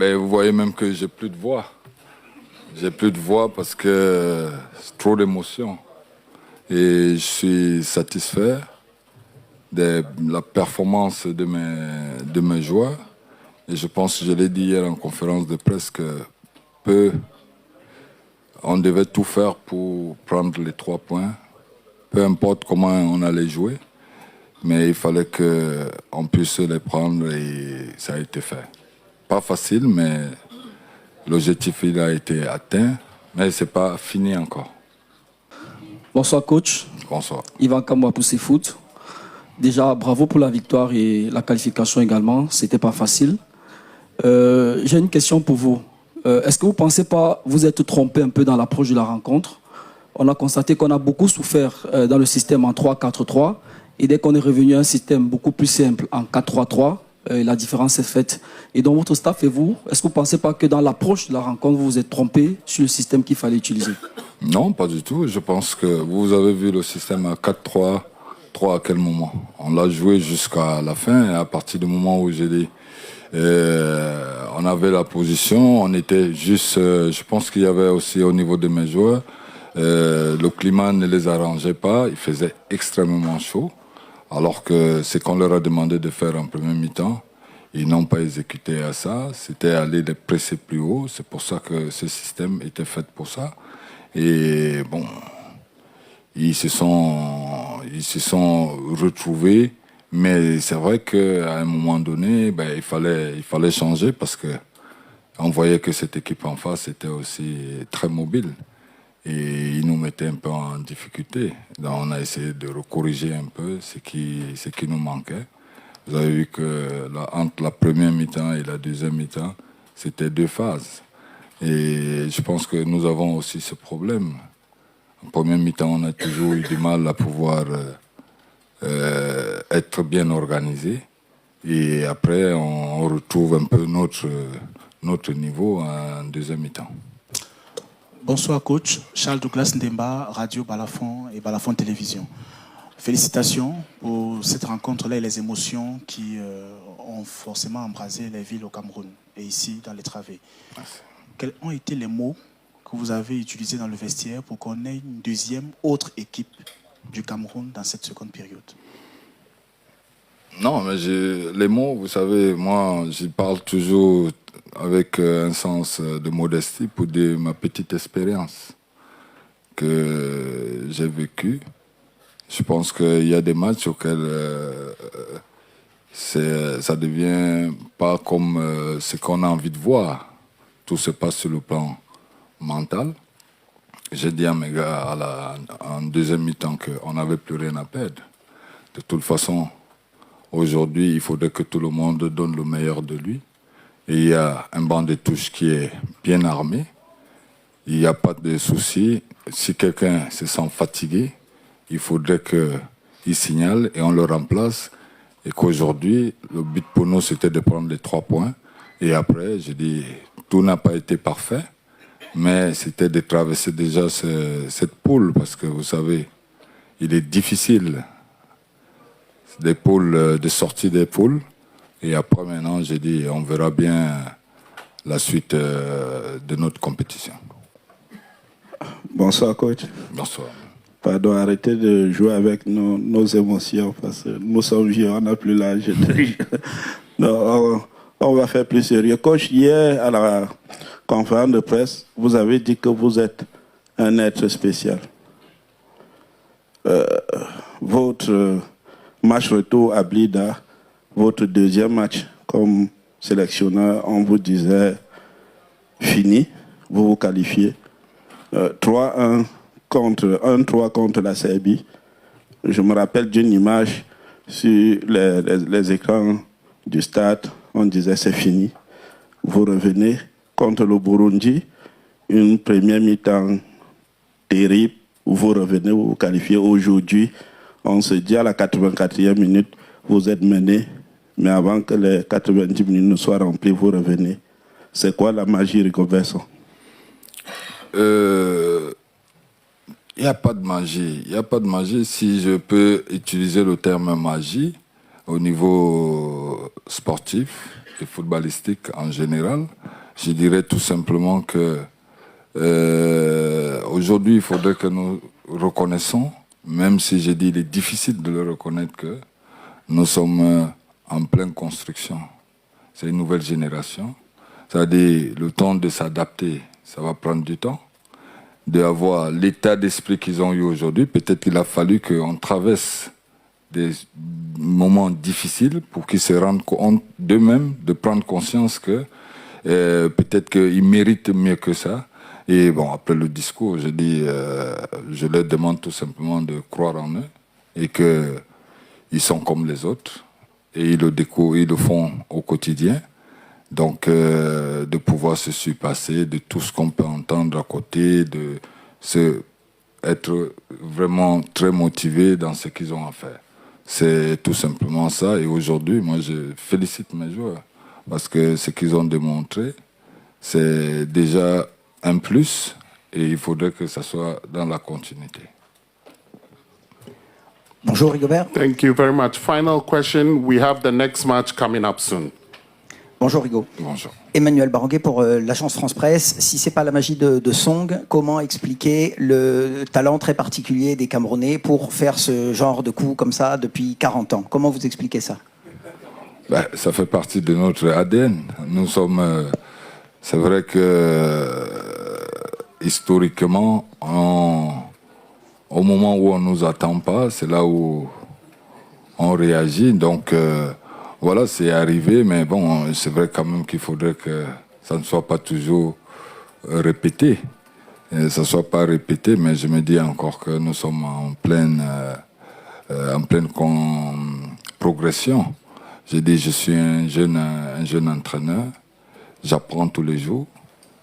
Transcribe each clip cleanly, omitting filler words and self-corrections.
Ben, vous voyez même que j'ai plus de voix. J'ai plus de voix parce que c'est trop d'émotions. Et je suis satisfait de la performance de mes joueurs. Et je pense que je l'ai dit hier en conférence de presse que on devait tout faire pour prendre les 3 points. Peu importe comment on allait jouer. Mais il fallait qu'on puisse les prendre et ça a été fait. Pas facile, mais l'objectif il a été atteint. Mais ce n'est pas fini encore. Bonsoir coach. Bonsoir. Yvan Kamwa Poussé Foot. Déjà, bravo pour la victoire et la qualification également. C'était pas facile. J'ai une question pour vous. Est-ce que vous ne pensez pas vous être trompé un peu dans l'approche de la rencontre? On a constaté qu'on a beaucoup souffert dans le système en 3-4-3. Et dès qu'on est revenu à un système beaucoup plus simple en 4-3-3, la différence est faite. Et donc votre staff et vous, est-ce que vous ne pensez pas que dans l'approche de la rencontre, vous vous êtes trompé sur le système qu'il fallait utiliser? Non, pas du tout. Je pense que vous avez vu le système à 4-3-3 à quel moment? On l'a joué jusqu'à la fin et à partir du moment où j'ai dit on avait la position, on était juste... je pense qu'il y avait aussi au niveau de mes joueurs, le climat ne les arrangeait pas, il faisait extrêmement chaud, alors que ce qu'on leur a demandé de faire en premier mi-temps, ils n'ont pas exécuté à ça, c'était aller les presser plus haut, c'est pour ça que ce système était fait pour ça. Et bon, ils se sont retrouvés, mais c'est vrai qu'à un moment donné, ben, il fallait changer parce que on voyait que cette équipe en face était aussi très mobile et ils nous mettaient un peu en difficulté. Donc on a essayé de corriger un peu ce qui nous manquait. Vous avez vu que entre la première mi-temps et la deuxième mi-temps, c'était 2 phases. Et je pense que nous avons aussi ce problème. En première mi-temps, on a toujours eu du mal à pouvoir être bien organisé. Et après, on retrouve un peu notre niveau en deuxième mi-temps. Bonsoir coach, Charles Douglas Ndemba, Radio Balafon et Balafon Télévision. Félicitations pour cette rencontre-là et les émotions qui ont forcément embrasé les villes au Cameroun et ici dans les travées. Merci. Quels ont été les mots que vous avez utilisés dans le vestiaire pour qu'on ait une deuxième autre équipe du Cameroun dans cette seconde période? Non, mais les mots, vous savez, moi, j'y parle toujours avec un sens de modestie pour dire ma petite expérience que j'ai vécue. Je pense qu'il y a des matchs auxquels ça devient pas comme ce qu'on a envie de voir. Tout se passe sur le plan mental. J'ai dit à mes gars en deuxième mi-temps qu'on n'avait plus rien à perdre. De toute façon, aujourd'hui, il faudrait que tout le monde donne le meilleur de lui. Et il y a un banc de touche qui est bien armé. Il n'y a pas de souci. Si quelqu'un se sent fatigué, il faudrait qu'il signale et on le remplace. Et qu'aujourd'hui, le but pour nous, c'était de prendre les 3 points. Et après, je dis, tout n'a pas été parfait, mais c'était de traverser déjà cette poule, parce que vous savez, il est difficile des poules, de sortir des poules. Et après, maintenant, j'ai dit, on verra bien la suite de notre compétition. Bonsoir, coach. Bonsoir. Pardon, arrêtez de jouer avec nos émotions, parce que nous sommes vieux, on n'a plus l'âge de jouer. Non, on va faire plus sérieux. Coach, hier, à la conférence de presse, vous avez dit que vous êtes un être spécial. Votre match retour à Blida, votre deuxième match comme sélectionneur, on vous disait fini, vous vous qualifiez. 3-1 contre la Serbie. Je me rappelle d'une image sur les écrans du stade, on disait c'est fini. Vous revenez contre le Burundi, une première mi-temps terrible, vous revenez, vous vous qualifiez. Aujourd'hui, on se dit à la 84e minute, vous êtes mené, mais avant que les 90 minutes ne soient remplies, vous revenez. C'est quoi la magie, Rigobertson? Il n'y a pas de magie. Il n'y a pas de magie. Si je peux utiliser le terme magie au niveau sportif et footballistique en général, Je dirais tout simplement que aujourd'hui, il faudrait que nous reconnaissons, même si j'ai dit il est difficile de le reconnaître, que nous sommes en pleine construction. C'est une nouvelle génération. C'est-à-dire le temps de s'adapter, ça va prendre du temps. D'avoir l'état d'esprit qu'ils ont eu aujourd'hui, peut-être qu'il a fallu qu'on traverse des moments difficiles pour qu'ils se rendent compte d'eux-mêmes, de prendre conscience que peut-être qu'ils méritent mieux que ça. Et bon, après le discours, je dis, je leur demande tout simplement de croire en eux et qu'ils sont comme les autres et ils le font au quotidien. Donc, de pouvoir se surpasser de tout ce qu'on peut entendre à côté, de être vraiment très motivé dans ce qu'ils ont à faire. C'est tout simplement ça. Et aujourd'hui, moi, je félicite mes joueurs parce que ce qu'ils ont démontré, c'est déjà un plus et il faudrait que ça soit dans la continuité. Bonjour Rigobert. Thank you very much. Final question. We have the next match coming up soon. Bonjour Rigo. Bonjour. Emmanuel Baranguet pour l'agence France Presse. Si c'est pas la magie de Song, comment expliquer le talent très particulier des Camerounais pour faire ce genre de coup comme ça depuis 40 ans? Comment vous expliquez ça? Ça fait partie de notre ADN. Nous sommes... c'est vrai que historiquement, au moment où on ne nous attend pas, c'est là où on réagit. Donc... voilà, c'est arrivé, mais bon, c'est vrai quand même qu'il faudrait que ça ne soit pas toujours répété. Ça ne soit pas répété, mais je me dis encore que nous sommes en pleine progression. Je dis, je suis un jeune entraîneur, j'apprends tous les jours,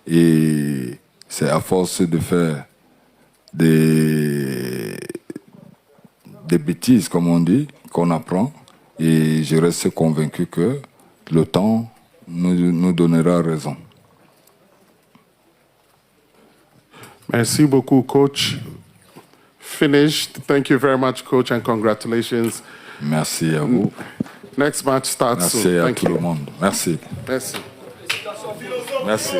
et c'est à force de faire des bêtises, comme on dit, qu'on apprend. Et je reste convaincu que le temps nous donnera raison. Merci beaucoup, coach. Finished. Thank you very much, coach, and congratulations. Merci à vous. Next match starts Merci soon. à Thank tout you. le monde. Merci. Merci. Merci.